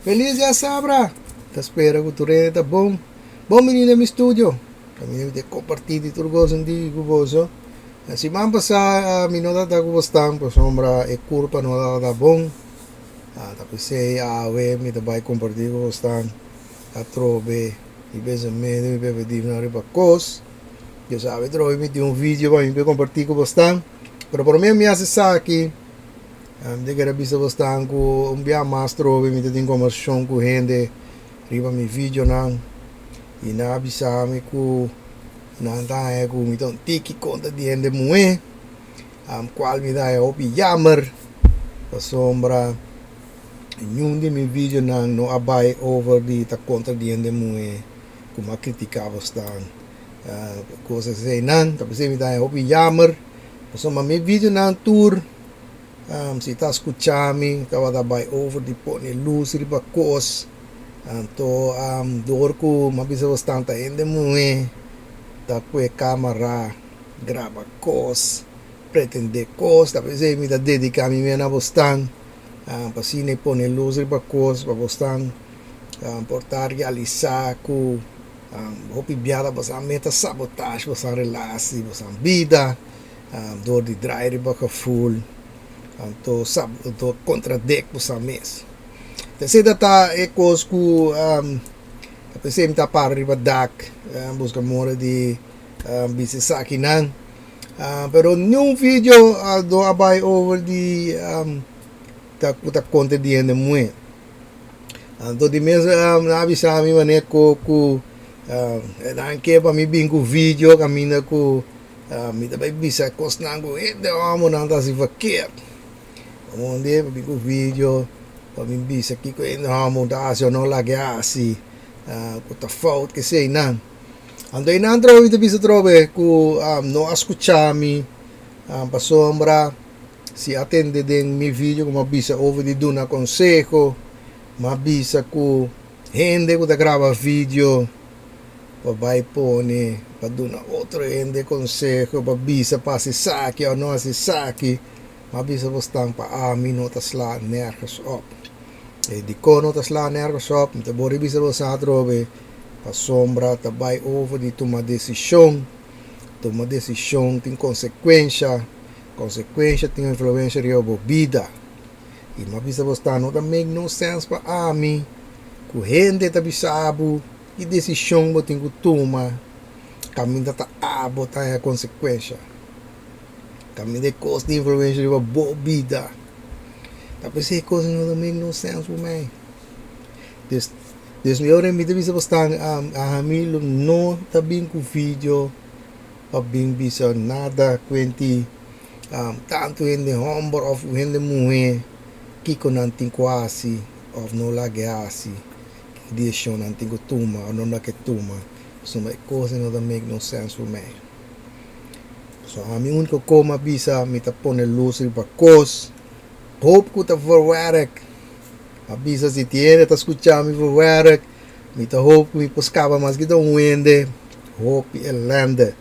Feliz ya sabra. Te espero que tu rede tá bom. Bom menino no estúdio. Kami de compartir de turgos hindi guboso. Si mampa sa minota da gubostan po sombra e curpa no da bom. Tapi se awe mi da bai compartir gubostan. A trove i besa medo mi bebe divna riba cos. Yo sabe trove mi di un video pa mi be compartir gubostan. Pero por mí me hace aqui. De que era bisa bostan ku umbia mastro mi te din conversation ku gente riba mi video nang ina bisa mi ku nanda e ku mi ton tiki conta di ende mue qual mi dai opi jammer pa sombra nyundi mi video nang no abai over di ta conta di ende mue ku ma critica bostan cosa sei nan tapi se mi dai opi jammer pa sombra mi video nang tour si ta escuchami tava da by over di pone luz riba cos to dor ku mabisa bastante ende mue da kue camera grava cos pretende cos da pese mi da dedica mi mena bostan pasine pone luz riba cos pa bostan portar realizar ku hopi biada basa meta sabotage basa relasi basa vida dor di dry riba ka full to contradict po sa mes. Kasi data ekos ku kasi ta para riba dak busca mora di bisi sa akin pero yung video do abay over di ta content di ende mue to di mes nabi sa mi manek ko ku nanke pa mi bingo video kamina ku mi ta bisa kos nango de amo nanta si vaket onde bigo video pamimbisa aqui com ele ramo da asio não lagia assim puta fault que sei não ando aí não trovo de bisa trove ku no escuchami pa sombra si atende den mi video como bisa over de duna consejo ma bisa ku gente ku da grava video pa vai pone pa duna outro gente consejo pa bisa pa se saque ou não se saque mabisa bostang pa no tas la nergens op. Di kono tas la nergens op, te bori bisa bosa trobe pa sombra tabay over di toma desisyon ting consequência ting influência rio bo vida. E mabisa bostang no ta make no sense pa ku gente ta bisabu e desisyon mo ting tuma kamin ta abo ta consequência. Kami de coisa de influência de uma boa vida. Tapi se coisa não make no sense for me. Des melhor me deve estar a mim não tá bem com vídeo, a bem bisa nada quenti tanto em de humor of em de mulher que com nantin quase of no lageasi de show nantin ko tuma ou não que tuma. So my coisa não make no sense for me. So a mi único como bisa mi ta pone luz riba cos hope ko ta for werk abisa si tiene ta escuchar mi for werk mi ta hope mi poscava mas que um wende hope el lande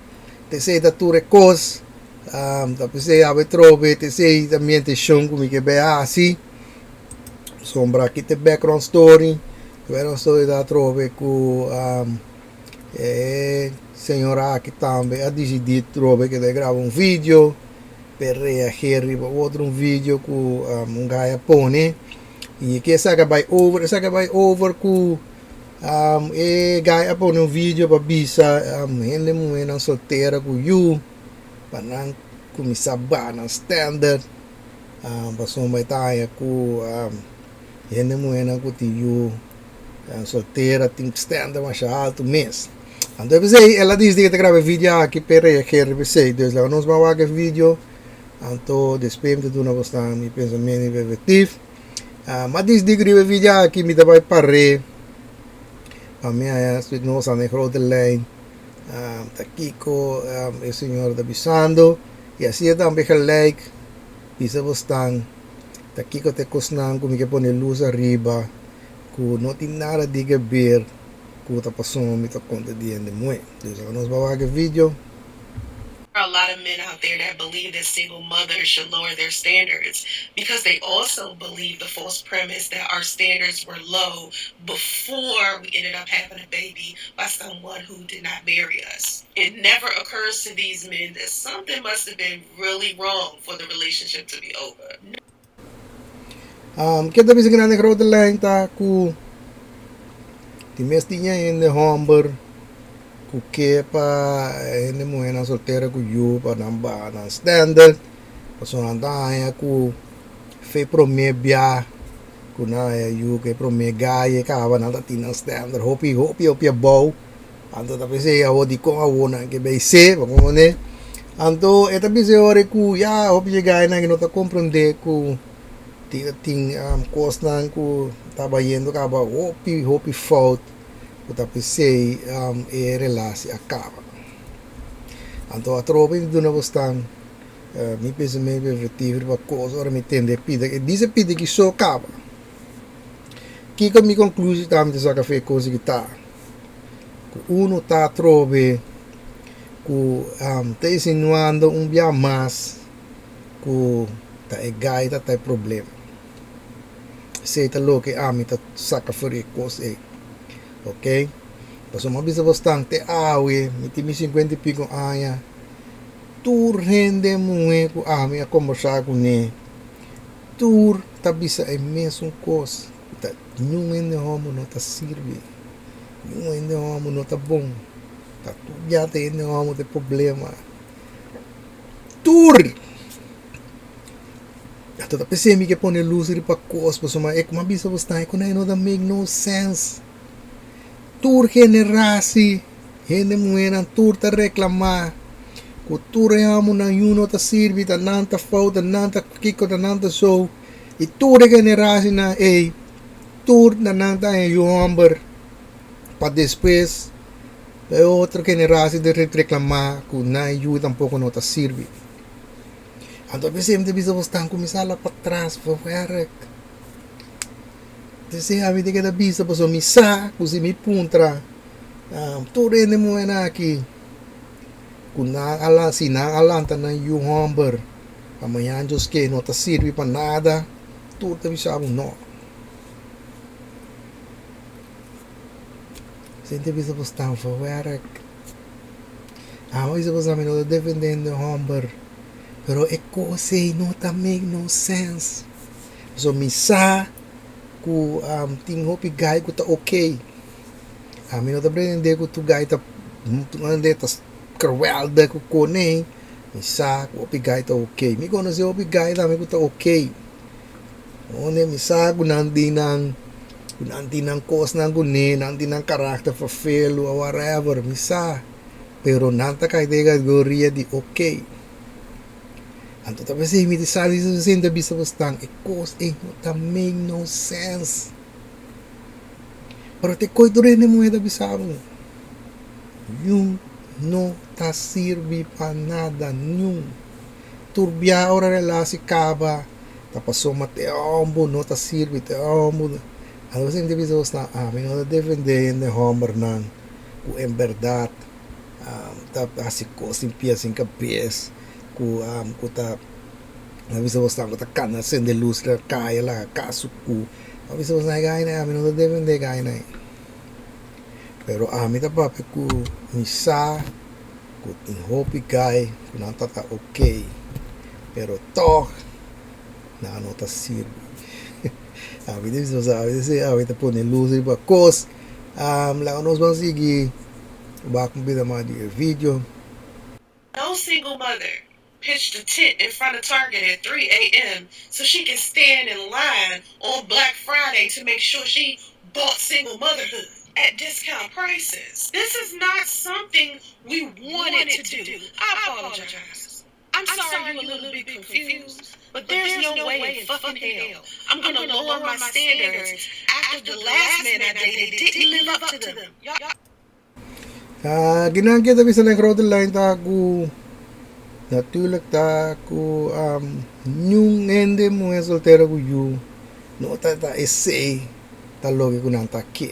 te sei ta ture cos ta sei ave trove te sei também te shongo mi que be assim sombra aqui te background story da trove ku senhora que também a decidir trove que grava vídeo per reagir a outro vídeo com gaia pone e que saca by over com gaia pone vídeo para bisa ele mulher solteira com you para não começar na standard passou mais taia com ele mulher com you solteira tem standard mais alto mês. Então, ela diz que grava vídeo aqui para reagir, então, ela nos vai ver vídeo, então, depois de tudo, nós estamos em pensamento repetitivo, mas diz que grava vídeo aqui, me dá para parar, a minha, nós estamos em grote lijn, aqui com o senhor da Bisando, e assim também like, bisa bostang, aqui com o cosnang, como que põe luz arriba, com não tem nada de ver, ku ta pasong mi ta conta di ende mue. Desa nos bawa ke video. A lot of men out there that believe that single mothers should lower their standards because they also believe the false premise that our standards were low before we ended up having a baby by someone who did not marry us. It never occurs to these men that something must have been really wrong for the relationship to be over. Kita bisa kena grote lijn ta ku die mestinya in de homber ku kepa in de muena soltera ku you pa namba na standard pasonanta ya ku fe promebia ku na ya you ke promega ye ka ba na tina standard hopi bau anto tapi se ya di ko awona ke be se ba ko ne anto eta bi se ore ku ya hopi ga na no ta comprende ku ting kos nan ku taba yendo ka ba hopi fault ku tapi se e relasi acaba anto a tropa in duna bostan mi pensa me vertiver ba cosa ora mi tende pide e dice pide che so acaba chi con mi conclusi tamte sa caffè così che ta uno ta trove ku te insinuando un via mas ku ta e gaita ta problema se ta lo che ami ta sacca fuori cose ok paso mabisa bastante awe miti mi 50 pico aya tur rende mue ku ami a conversar com ne tur ta bisa e mesmo cos ta nenhum de homo não ta sirve nenhum de homo não ta bom ta tu já tem de homo de problema tur ato ta pensei mi che pone luz pa cos paso ma e come bisa bastante con não da make no sense tur generasi hende mueran tur ta reclamar ku tur amo na yuno ta sirvi ta nanta falta nanta kiko ta nanta so e tur generasi na e tur na nanta e yomber pa depois é outra generação de reclamar que não ajuda tampouco não ta sirvi então pensei me bisa bostan começar lá para trás for werk Disse a vida que da bisa paso misa kusi mi puntra tu rene mo na aqui kuna ala sina alanta na yu homber amanhã just que não ta sirve para nada tu te bisabo no sente bisa postan for werk hoje você não defendendo homber pero é coisa não ta make no sense so misa ku ting hopi gai ku ta okay mi não ta prende ku tu gai ta tu ande ta cruelda ku kone misa ku hopi gai ta okay mi kono se hopi gai ta mi ku ta okay onde misa ku nanti nang kos nang gune nanti nang karakter fulfill or whatever misa pero nanta kai de categoria di okay anto talvez se me disser isso ainda bisa bastang e cos e não tá make no sense para te coito rene moeda bisabo yung não tá sirve para nada nenhum turbia ora relasi caba tá passou mate ombo não tá sirve te ombo algo assim de bisa bastang me não defender de homer nan o em verdade tá assim coisa impia sem cabeça ku ta bisa basta ko ta kana sende luz la kaya la kasuku bisa basta gay na no deben de gay na pero ta pape ku misa ku tin hopi gay ku na ta okay pero to na no ta sirve bisa basta bisa ta pone luz ba cos la nos vamos seguir ba com vida mais de vídeo no single mother pitched a tent in front of Target at 3 a.m. so she can stand in line on Black Friday to make sure she bought single motherhood at discount prices. This is not something we wanted to do. I apologize. I'm sorry you're a little bit confused, but there's no way in fucking hell I'm gonna lower my standards after the last man I dated didn't live up to them. Ginagaya tabi sa lengkro line ta ku natuurlijk ta ku nyung ende mo soltero ku yu no ta essay ta logi ku nang ta ke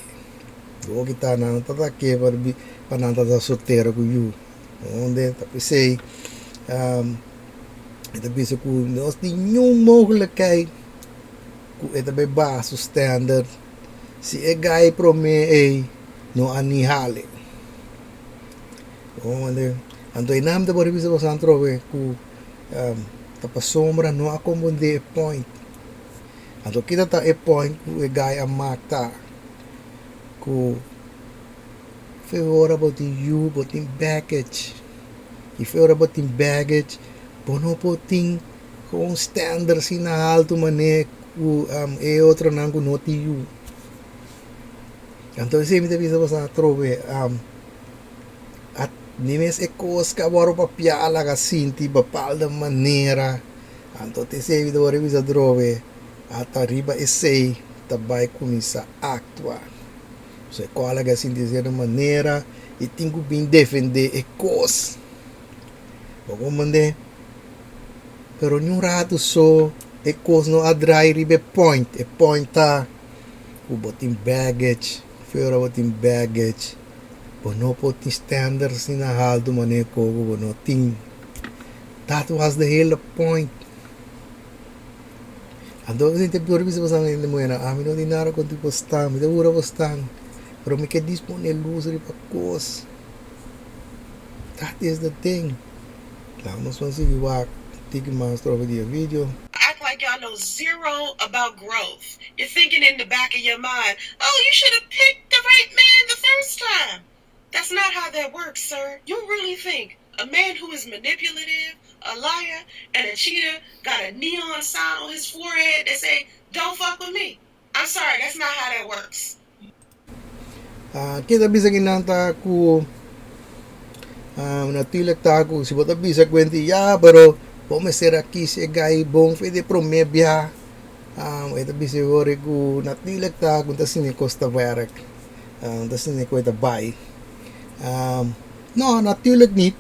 go kita nang ta ke par bi pananta ta soltero ku yu onde ta essay Ito bisa ku nos di nyong mogelijkheid ku ito bij basis standard si e guy pro me no anihale. Onde anto inam da bori bisa basan trove ku tapasombra no akomonde e point. Anto kita ta e point ku e guy amakta ku favorable to you but in baggage. If favorable in baggage, bono po ting kung standard sinahal tu mane ku e outro nangu noti you. Então sempre te bisa basa trove at nimes e cos ka boro pa piala ka sinti bapal da maneira. Então te sempre te boro bisa trove at arriba e sei tabay kumisa actua. So qual é assim dizer de maneira e tenho bem defender e cos. Bom mande pero num rato só e cos no adrai ribe point e point tá o botin baggage fora botin baggage bono potin standard na hal do mané ko bono ting. That was the whole point. Ando kasi te por bisa pasang ile mo na amin no dinara ko tipo stam ida ura postan pero me que dispone loser pa cos. That is the thing. Vamos fazer igual tique mais trova de vídeo. Act like y'all know zero about growth. You're thinking in the back of your mind, oh, you should have picked the right man the first time. That's not how that works, sir. You really think a man who is manipulative, a liar, and a cheater got a neon sign on his forehead that say, don't fuck with me? I'm sorry, that's not how that works. Kita bisa ginanta ku natulak ta ku si bota bisa kwenti ya pero pome ser aqui se gai bom fede promebia ito bisa ore ku natulak ta ku ta sini costa verk ta sini ko ita bai no natulak nit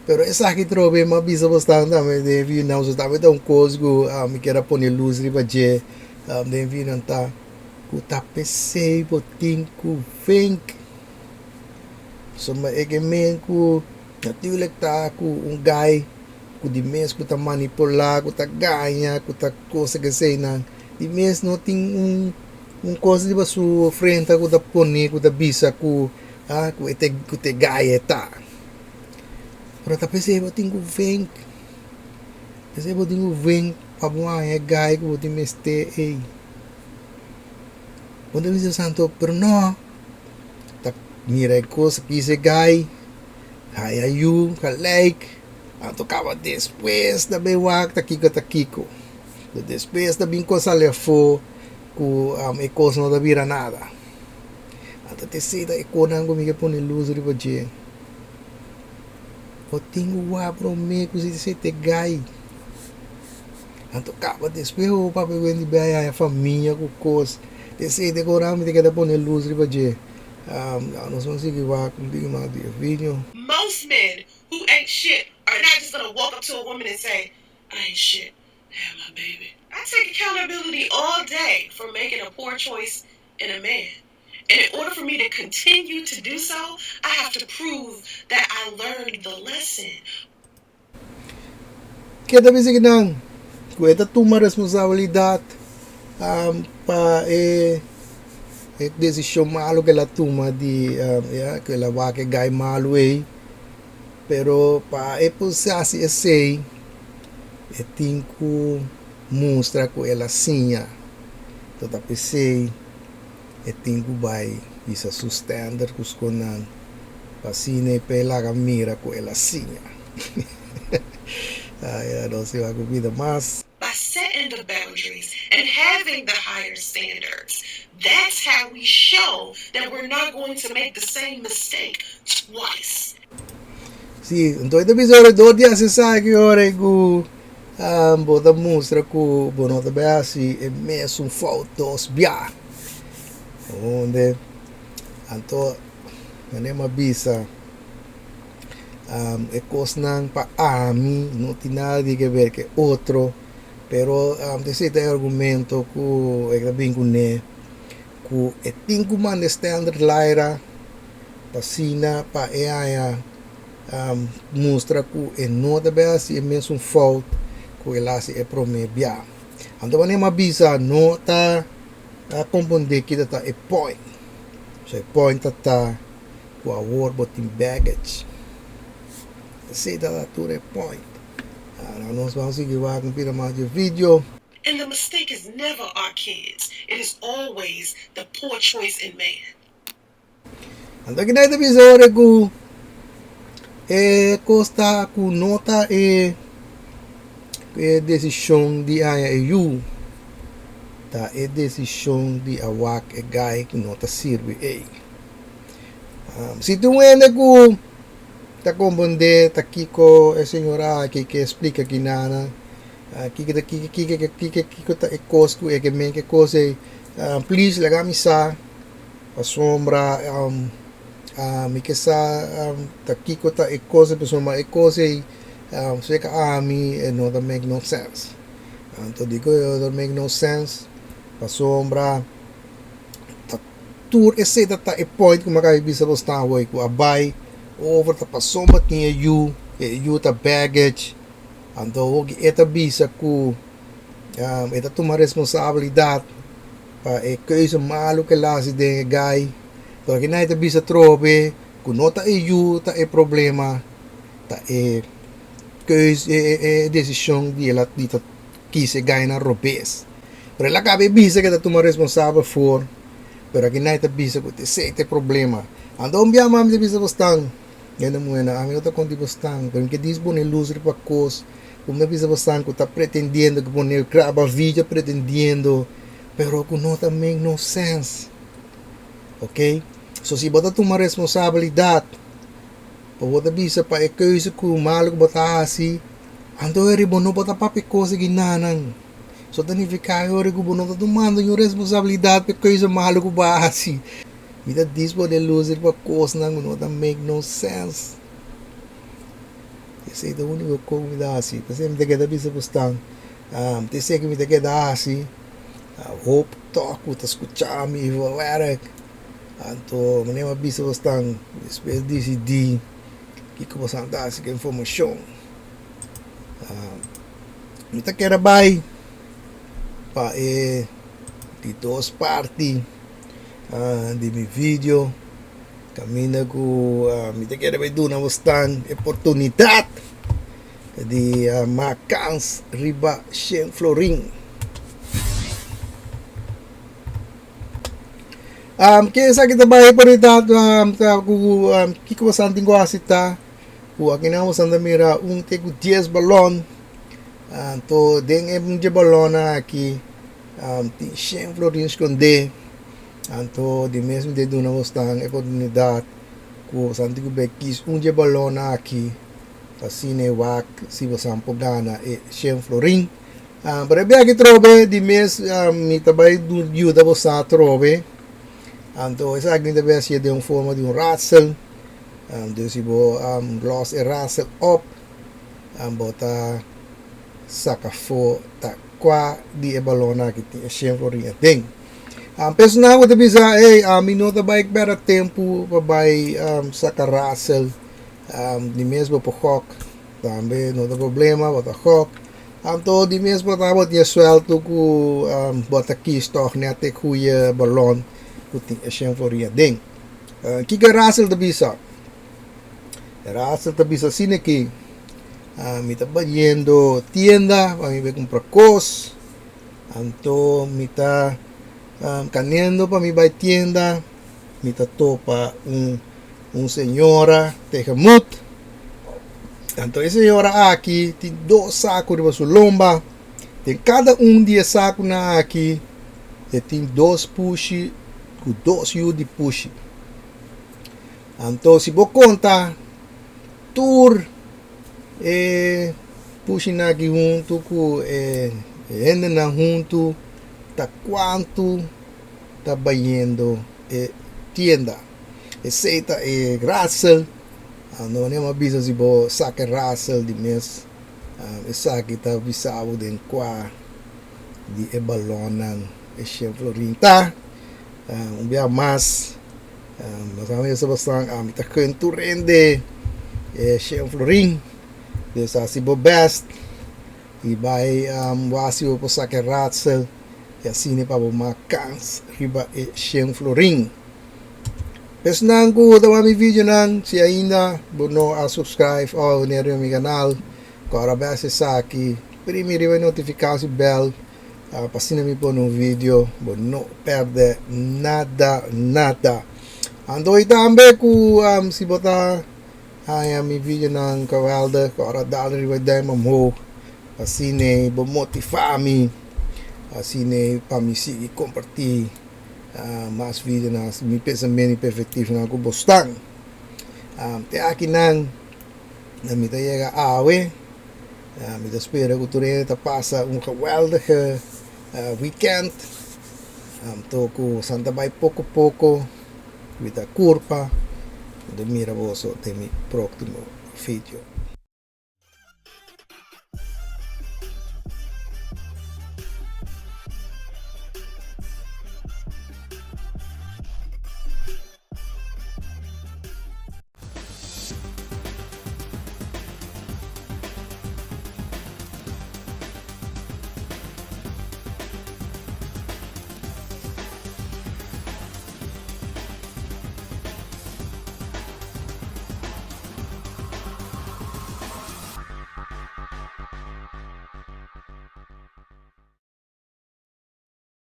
pero esa aqui trobe ma bisa bastante me de vi não so tava tão cosgo me quero pôr luz riba je de vi não tá ku tapesei botin ku vink. So maegemen ku natulak ta ku guy ku di mes ku ta manipula ku ta ganha ku ta cosa que sei nan di mes no ting coisa di ba su frente ku ta poni ku ta bisa ku ku te ganha ta pero ta percebo ting ku vem percebo ting ku vem pa buang é guy ku di mester quando eu disse santo pero no mira coisa que esse guy aí you like tocava depois da bewak takiko depois da bem coisa lefo ku e coisa não da vira nada até te sei da econômico me que põe luz riba je o tingo wa pro me ku se te guy tocava depois o papai vendi bem a família ku coisa te sei de corar me que da põe luz riba je nós vamos seguir mais de vídeo. Most men who ain't shit are not just gonna walk up to a woman and say, I ain't shit, have my baby. I take accountability all day for making a poor choice in a man. And in order for me to continue to do so, I have to prove that I learned the lesson. Kita bisa ginang, kita toma responsabilidade para decisão malo que ela toma de que ela vai que gai malo pero para expulsar se sei tem que mostrar que ela sinha toda pessoa tem que vai isso sustenta que os conan pasine pela camira que ela sinha não se vai comida mais by setting the boundaries and having the higher standards. That's how we show that we're not going to make the same mistake twice. Sì, in questo episodio si sa che ora che bota mostra che bono da basi e messo un foto sbia. Onde anto anema bisa e cosnan pa ami non ti nada di che ver che otro pero de cierto argumento que é bem que é tinha man standard laira pasina pa ea mostra que é nota bem é mesmo fault que ele é promebia. Então, quando uma bisa nota a compreender que está é point. So, point está com a word botin baggage. Sei da tudo é point. Nós vamos seguir com o mais de vídeo. And the mistake is never our kids. It is always the poor choice in man. Então, que daí da bisa hora que costa com nota é decisão de a you. Tá, é decisão de a wak é gai que nota sirve aí. Se tu ainda que tá compreender tá aqui com a senhora que explica que nada que tá é coisa que men que coisa please legal me sa a sombra me que sa tá aqui com tá é coisa pessoa mas é coisa sei que a mim não that make no sense então digo don't make no sense a sombra tá tour esse tá é point como que bisa postar hoje com a buy over tá passou mas tinha you tá baggage então o que eta bisa ku eta tomar responsabilidade para é coisa malo que lá se den gai então que não eta bisa trobe ku nota é you tá é problema tá é coisa é decisão de ela de tá quis gai na robes pero ela cabe bisa que tá tomar responsável for pero que não eta bisa ku te sei te problema então bia mam de bisa bastante ainda muena a mim outra conta bastante pero que diz bom loser para cos como na bisa bastante que está pretendendo que poner grava vídeo pretendendo pero que não também no sense ok so se bota tomar responsabilidade para bota bisa para é coisa que o malo que bota assim então ele bom não bota para coisa que não so danificar ele que bom não tá tomando responsabilidade para coisa malo que bota assim me dá diz bom loser para coisa não tá make no sense. Esse é o único que me dá assim. Porque me queda bisa bastante. Te sei que me queda assim. Hope toco, tá escutando me vai então me nem bisa bastante. Espécie decidir que você anda assim que informação. Me tá queda bem para de duas partes de meu vídeo. Camina com me te quero ver na bastante oportunidade de macans riba 100 florin. Que sa kita bahay pa rin kiko basan tingko asita aqui não você anda mira tego 10 balon to den de balon aqui 100 florin esconde então, de mesmo de duna bastante oportunidade com santigo bekis de balona aqui assim é wak se você ampogana e 100 florin para bem aqui trobe de mês me também do ajuda você a trobe então essa aqui deve ser de uma forma de rassel então se vou gloss e rassel up bota saca fo tá qua de balona aqui tem 100 florin tem personal ko tabi sa minuto baik bera tempo babay sa karasel di mesmo po hok tambe no da problema bota hok to di mesmo tabot ya sweldo ku bota kistok nete kuya balon kuting asyan foria ding kika rasel tabi sa sineki mita ba yendo tienda pamibe comprar cos anto mita caminhando para mi tienda, me topa señora tejamut. Então, essa senhora aqui tem 2 sacos de sua lomba. Tem cada dia saco na aqui. E tem 2 push, com 2 U de push. Então, se você conta, tour push na aqui junto com ende na junto. Tá quanto tá banhando tienda aceita rassel não é uma bisa se bo saca rassel de mês essa aqui tá bisavo den qua de balonan florin tá dia mais mas a minha sabastang tá quanto rende Shem Florin, dessa se best, e vai wasi po sa keratsel, e assim para makans riba Shem Florin. Pesnang ko tawa mi video nan si ainda bono a subscribe o nero mi canal, para base sa aqui, primeiro vai notificação bell, passina mi po no video, bono perde nada. Ando itambe ku si bota ay mi video ng kawalda para dalari wa dai mamho asine bo motivami asine pamisi compartilhar mais vídeo nas mi pensamento perfectivo na ko bostang te aqui nan na mi tayega awe mi espero que tu passa geweldige weekend toku Santa Bay pouco with a curva de mira vosso de mi próximo vídeo.